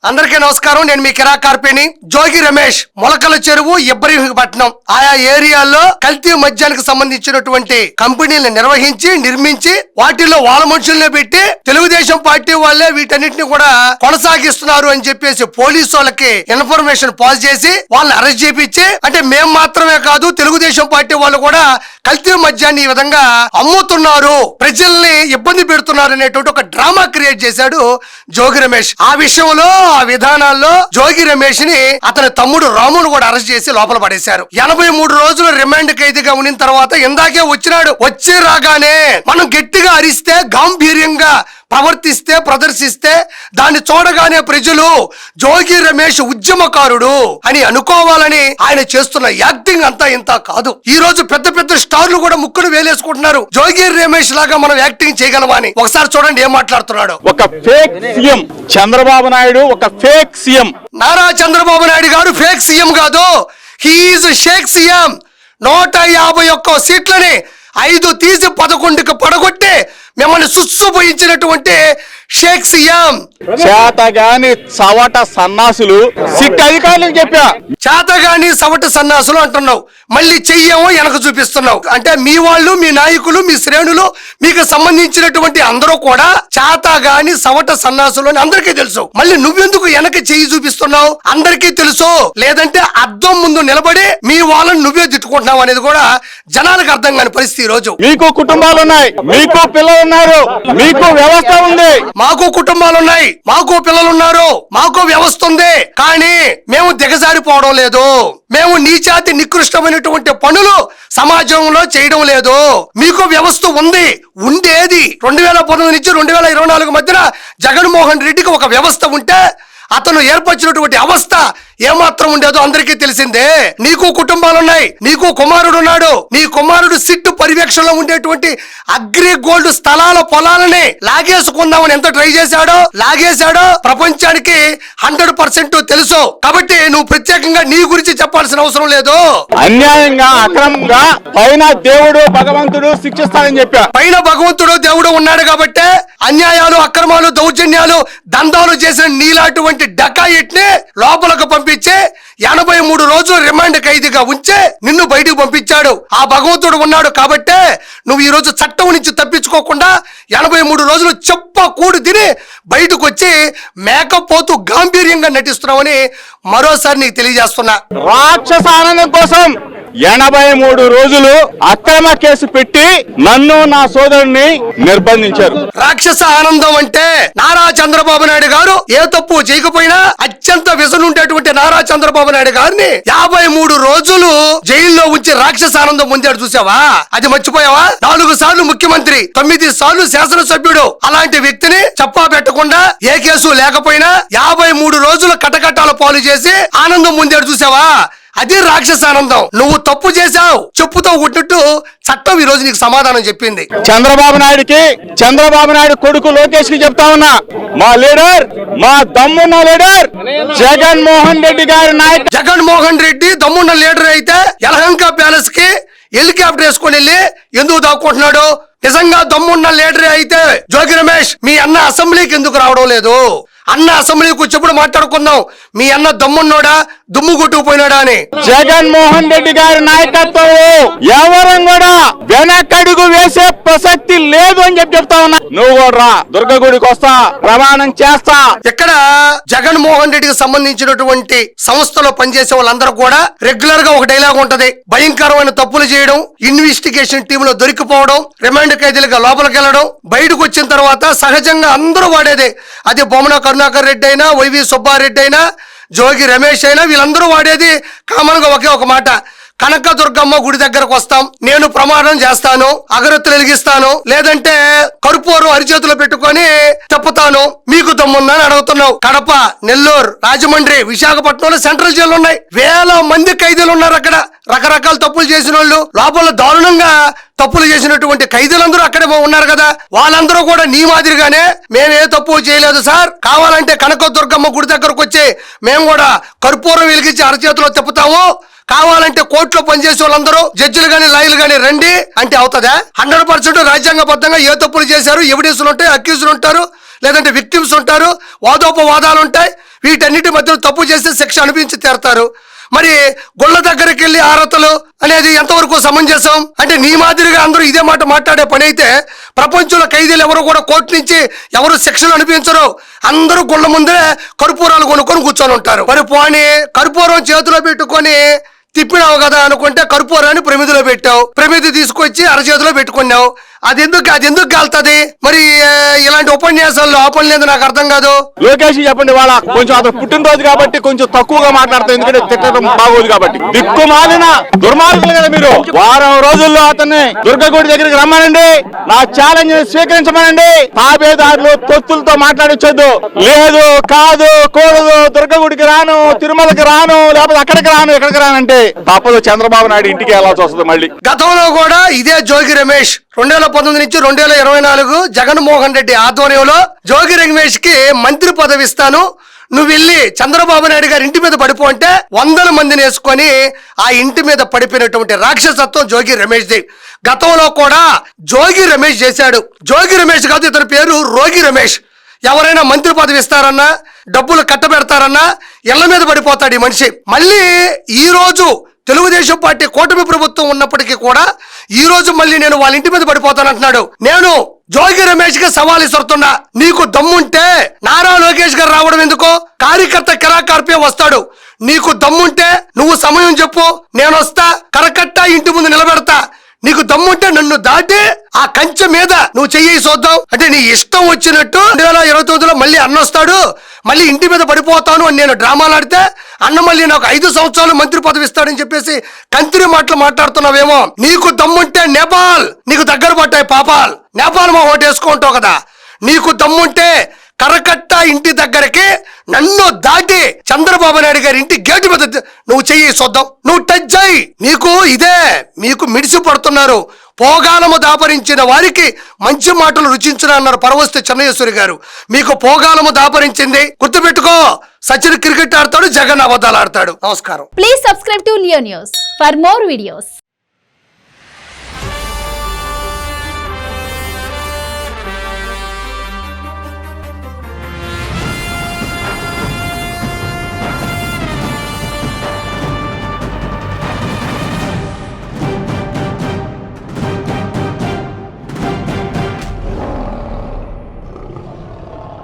అందరికీ నమస్కారం. నేను మీ కిరా కార్పేని. జోగి రమేష్ మొలకల చెరువు ఇబ్రహీంపట్నం ఆయా ఏరియాల్లో కల్తీ మద్యానికి సంబంధించినటువంటి కంపెనీలను నిర్మించి వాటిల్లో వాళ్ళ మనుషుల్ని పెట్టి తెలుగుదేశం పార్టీ వాళ్ళే వీటన్నిటిని కూడా కొనసాగిస్తున్నారు అని చెప్పేసి పోలీసు వాళ్ళకి ఇన్ఫర్మేషన్ పాస్ చేసి వాళ్ళని అరెస్ట్ చేపించి, అంటే మేము మాత్రమే కాదు తెలుగుదేశం పార్టీ వాళ్ళు కూడా కల్తీ మద్యాన్ని ఈ విధంగా అమ్ముతున్నారు, ప్రజల్ని ఇబ్బంది పెడుతున్నారు అనేటువంటి ఒక డ్రామా క్రియేట్ చేశాడు జోగి రమేష్. ఆ విషయంలో ఆ విధానాల్లో జోగి రమేష్ ని అతని తమ్ముడు రామును కూడా అరెస్ట్ చేసి లోపల పడేశారు. 83 రోజులు రిమాండ్ ఖైదీగా ఉన్న తర్వాత ఇందాకే వచ్చినాడు. వచ్చి రాగానే మనం గట్టిగా అరిస్తే, గాంభీర్యంగా ప్రదర్శిస్తే దాన్ని చూడగానే ప్రజలు జోగి రమేష్ ఉద్యమకారుడు అని అనుకోవాలని ఆయన చేస్తున్న యాక్టింగ్ అంతా ఇంత కాదు. ఈ రోజు పెద్ద పెద్ద స్టార్లు కూడా ముక్కును వేలేసుకుంటున్నారు జోగి రమేష్ లాగా మనం యాక్టింగ్ చేయగలమా అని. ఒకసారి చూడండి ఏం మాట్లాడుతున్నాడు. ఒక ఫేక్ సీఎం చంద్రబాబు నాయుడు, ఒక ఫేక్ సీఎం. నారా చంద్రబాబు నాయుడు గారు ఫేక్ సీఎం కాదు, హీఈస్ షేక్ సీఎం. 151 సీట్లని 5 తీసి 11కి పడగొట్టి మిమ్మల్ని సుస్సుపోయించినటువంటి షేక్ సీఎం. చేతగాని సవట సన్నాసులు సిట్ అధికారులకు చెప్పా. చేతగాని సవట సన్నాసులు అంటున్నావు, మళ్ళీ చెయ్యేమో వెనక చూపిస్తున్నావు. అంటే మీ వాళ్ళు, మీ నాయకులు, మీ శ్రేణులు, మీకు సంబంధించినటువంటి అందరూ కూడా చేతగాని సవట సన్నాసులు అని అందరికీ తెలుసు. మళ్ళీ నువ్వెందుకు వెనక చెయ్యి చూపిస్తున్నావు? అందరికీ తెలుసు. లేదంటే అద్దం ముందు నిలబడి మీ వాళ్ళని నువ్వే తిట్టుకుంటున్నావు అనేది కూడా జనాలకు అర్థం కాని పరిస్థితి. ఈ రోజు మీకు కుటుంబాలు ఉన్నాయి, మీకు పిల్లలు ఉన్నారు, మీకు వ్యవస్థ ఉంది. మాకు కుటుంబాలు ఉన్నాయి, మాకు పిల్లలు ఉన్నారు, మాకు వ్యవస్థ ఉంది. కానీ మేము దిగజారిపోవడం లేదు. మేము నీచాతి నికృష్టమైనటువంటి పనులు సమాజంలో చేయడం లేదు. మీకు వ్యవస్థ ఉంది, ఉండేది. 2019 నుంచి 2024 మధ్యన జగన్మోహన్ రెడ్డికి ఒక వ్యవస్థ ఉంటే అతను ఏర్పరిచినటువంటి అవస్థ ఏమాత్రం ఉండేదో అందరికీ తెలిసిందే. నీకు కుటుంబాలున్నాయి, నీకు కుమారుడు ఉన్నాడు. నీ కుమారుడు సిట్టు పర్యవేక్షణలో ఉండేటువంటి అగ్రి గోల్డ్ స్థలాల పొలాలని లాగేసుకుందామని ఎంత ట్రై లాగేశాడో ప్రపంచానికి 100% తెలుసు. కాబట్టి నువ్వు ప్రత్యేకంగా నీ గురించి చెప్పాల్సిన అవసరం లేదు. అన్యాయంగా, అక్రమంగా పైన దేవుడు భగవంతుడు శిక్షిస్తానని చెప్పా. పైన భగవంతుడు దేవుడు ఉన్నాడు కాబట్టి అన్యాయాలు, అక్రమాలు, దౌర్జన్యాలు, దందాలు చేసిన నీలాంటి డకాయిట్ ని లోపలకు పంపించి 83 రోజులు రిమాండ్ ఖైదీగా ఉంచి నిన్ను బయటకు పంపించాడు. ఆ భగవంతుడు ఉన్నాడు కాబట్టే నువ్వు ఈ రోజు చట్టం నుంచి తప్పించుకోకుండా 83 రోజులు కూడి తిని బయటకు వచ్చి మేకపోతూ గాంభీర్యంగా నటిస్తున్నావని మరోసారి నీకు తెలియజేస్తున్నా. రాక్షస ఆనందం కోసం 83 రోజులు అక్రమ కేసు పెట్టి నన్ను, నా సోదరుని నిర్బంధించారు. రాక్షస ఆనందం అంటే నారా చంద్రబాబు నాయుడు గారు ఏ తప్పు చేయకపోయినా అత్యంత వ్యసనం ఉండేటువంటి నారా చంద్రబాబు నాయుడు గారిని 53 రోజులు జైల్లో ఉంచి రాక్షస ఆనందం పొందాడు. చూసావా? అది మర్చిపోయావా? 4 సార్లు ముఖ్యమంత్రి, 9 సార్లు శాసనసభ్యుడు. అలాంటి వ్యక్తిని చెప్పా పెట్టకుండా ఏ కేసు లేకపోయినా 53 రోజులు కటకటాల పాలు చేసి ఆనందం పొందాడు. చూసావా? అది రాక్షస ఆనందం. నువ్వు తప్పు చేశావు, చెప్పుతో కొట్టినట్టు చట్టం ఈ రోజు నీకు సమాధానం చెప్పింది. చంద్రబాబు నాయుడు కొడుకు లోకేష్ కి చెప్తా ఉన్నా, మా లీడర్, మా దమ్మున్న లీడర్ జగన్మోహన్ రెడ్డి గారి నాయకుడు. జగన్మోహన్ రెడ్డి దమ్మున్న లీడర్ అయితే యలహంక ప్యాలెస్ కి హెలికాప్టర్ వేసుకొని వెళ్ళి ఎందుకు దాక్కుంటున్నాడు? నిజంగా దమ్మున్న లీడర్ అయితే జోగి రమేష్ మీ అన్న అసెంబ్లీకి ఎందుకు రావడం లేదు? అన్న అసెంబ్లీకి వచ్చేప్పుడు మాట్లాడుకుందాం, మీ అన్న దమ్మున్నోడా, దుమ్ము కొట్టుకుపోయినాడా అని. జగన్మోహన్ రెడ్డి గారి నాయకత్వం ఎవరం కూడా వెనకడుగు వేసే ప్రసక్తి లేదు అని చెప్తా ఉన్నా. నువ్వు కూడా రా, దుర్గగుడికి వస్తా, ప్రమాణం చేస్తా. ఇక్కడ జగన్మోహన్ రెడ్డికి సంబంధించినటువంటి సంస్థలో పనిచేసే వాళ్ళందరూ కూడా రెగ్యులర్ గా ఒక డైలాగ్ ఉంటది. భయంకరమైన తప్పులు చేయడం, ఇన్వెస్టిగేషన్ టీమ్ లో దొరికిపోవడం, రిమాండ్ ఖైదీలుగా లోపలికి వెళ్ళడం, బయటకు వచ్చిన తర్వాత సహజంగా అందరూ వాడేదే. అది బొమ్మన కరుణాకర్ రెడ్డి అయినా, వైవి సుబ్బారెడ్డి అయినా, జోగి రమేష్ అయినా, వీళ్ళందరూ వాడేది కామన్ గా ఒకే ఒక మాట. కనకదుర్గమ్మ గుడి దగ్గరకు వస్తాం, నేను ప్రమాణం చేస్తాను, అగరత్తులు వెలిగిస్తాను, లేదంటే కర్పూరం అరిచేతులు పెట్టుకొని చెప్పుతాను, మీకు దమ్ముందని అడుగుతున్నావు. కడప, నెల్లూరు, రాజమండ్రి, విశాఖపట్నంలో సెంట్రల్ జైలు ఉన్నాయి. 1000 మంది ఖైదీలు ఉన్నారు అక్కడ. రకరకాల తప్పులు చేసిన వాళ్ళు, లోపల దారుణంగా తప్పులు చేసినటువంటి ఖైదీలందరూ అక్కడే ఉన్నారు కదా. వాళ్ళందరూ కూడా నీ మాదిరిగానే మేమే తప్పు చేయలేదు సార్, కావాలంటే కనకదుర్గమ్మ గుడి దగ్గరకు వచ్చి మేము కూడా కర్పూరం వెలిగించి అరచేతిలో తిప్పుతాము, కావాలంటే కోర్టులో పనిచేసే వాళ్ళందరూ జడ్జిలు గాని, లాయర్లు గాని రండి అంటే అవుతుందా? 100% రాజ్యాంగబద్ధంగా ఏ తప్పులు చేశారు, ఎవిడెన్స్లు ఉంటాయి, అక్యూజులు ఉంటారు, లేదంటే విక్టిమ్స్ ఉంటారు, వాదోపవాదాలు ఉంటాయి. మధ్యలో తప్పు చేస్తే శిక్ష అనిపించి తీరతారు. మరి గుళ్ళ దగ్గరికి వెళ్ళి ఆరతలు అనేది ఎంతవరకు సమంజసం? అంటే నీ మాదిరిగా అందరూ ఇదే మాట మాట్లాడే పని అయితే ప్రపంచంలో ఖైదీలు ఎవరు కూడా కోర్టు నుంచి ఎవరు శిక్షలు అనిపించరు. అందరూ గుళ్ళ ముందే కర్పూరాలు కొనుక్కొని కూర్చొని ఉంటారు. మరి పోనీ కర్పూరం చేతిలో పెట్టుకొని తిప్పినావు కదా అనుకుంటే కర్పూరాన్ని ప్రమిదిలో పెట్టావు, ప్రమిది తీసుకొచ్చి అరచేతిలో పెట్టుకున్నావు. అది ఎందుకు కాలుతుంది? మరి ఇలాంటి ఉపన్యాసాల్లో ఆ పని లేదు, నాకు అర్థం కాదు. లోకేష్ చెప్పండి, వాళ్ళ కొంచెం అతను పుట్టినరోజు కాబట్టి కొంచెం తక్కువగా మాట్లాడతాం, ఎందుకంటే తిట్టడం బాగోదు కాబట్టి. దిక్కుమాలిన దుర్మార్గులు కదా మీరు. వారం రోజుల్లో అతన్ని దుర్గగుడి దగ్గరికి రమ్మనండి, నా ఛాలెంజ్ స్వీకరించమనండి. తాబేదారులు తొత్తులతో మాట్లాడించొద్దు. లేదు, కాదు, కూడదు, దుర్గగుడికి రాను, తిరుమలకి రాను, లేకపోతే అక్కడికి రాను, ఎక్కడికి రానంటే తప్పదు. చంద్రబాబు నాయుడు ఇంటికి వెళ్ళాల్సి వస్తుంది మళ్ళీ. గతంలో కూడా ఇదే జోగి రమేష్ 2019 నుంచి 2024 జగన్మోహన్ రెడ్డి ఆధ్వర్యంలో జోగి రమేష్ కి మంత్రి పదవి ఇస్తాను, నువ్వు వెళ్ళి చంద్రబాబు నాయుడు గారి ఇంటి మీద పడిపో అంటే 100 మందిని వేసుకొని ఆ ఇంటి మీద పడిపోయినటువంటి రాక్షసత్వం జోగి రమేష్ ది. గతంలో కూడా జోగి రమేష్ చేశాడు. జోగి రమేష్ కాదు, ఇతని పేరు రోగి రమేష్. ఎవరైనా మంత్రి పదవి ఇస్తారన్నా, డబ్బులు కట్టబెడతారన్నా ఇళ్ల మీద పడిపోతాడు ఈ మనిషి. మళ్ళీ ఈ రోజు తెలుగుదేశం పార్టీ కూటమి ప్రభుత్వం ఉన్నప్పటికీ కూడా ఈ రోజు మళ్ళీ నేను వాళ్ళ ఇంటి మీద పడిపోతానంటున్నాడు. నేను జోగి రమేష్ కి సవాల్ ఇస్తున్నా, నీకు దమ్ముంటే నారా లోకేష్ గారు రావడం ఎందుకో? కార్యకర్త కిరాకార్పే వస్తాడు. నీకు దమ్ముంటే నువ్వు సమయం చెప్పు, నేను వస్తా, కరకట్ట ఇంటి ముందు నిలబెడతా. నీకు దమ్ముంటే నన్ను దాటి ఆ కంచె మీద నువ్వు చెయ్యి చూద్దాం. అంటే నీ ఇష్టం వచ్చినట్టు 2029లో మళ్ళీ అన్న వస్తాడు, మళ్ళీ ఇంటి మీద పడిపోతాను అని నేను డ్రామాలు ఆడితే అన్న మళ్ళీ నాకు 5 సంవత్సరాలు మంత్రి పదవి ఇస్తాడని చెప్పేసి కంత్రి మాటలు మాట్లాడుతున్నావేమో. నీకు దమ్ముంటే నేపాల్, నీకు దగ్గర పట్టాయి పాపాల్, నేపాల్ మా ఓటు వేసుకుంటావు కదా. నీకు దమ్ముంటే కరకట్ట ఇంటి దగ్గరికి నన్ను దాటి చంద్రబాబు నాయుడు గారి ఇంటి గేటు మీద నువ్వు చెయ్యి చూద్దాం, నువ్వు టచ్ అయ్యి. నీకు ఇదే మీకు మిడిసి పడుతున్నారు. పోగాలము దాపరించిన వారికి మంచి మాటలు రుచించిన అన్నారు పరవస్తు చెన్నయేశ్వరి గారు. మీకు పోగాలము దాపరించింది, గుర్తుపెట్టుకో. సచిన్ క్రికెట్ ఆడతాడు, జగన్ అబద్ధాలు ఆడతాడు. నమస్కారం. Please subscribe to Leo news for more videos.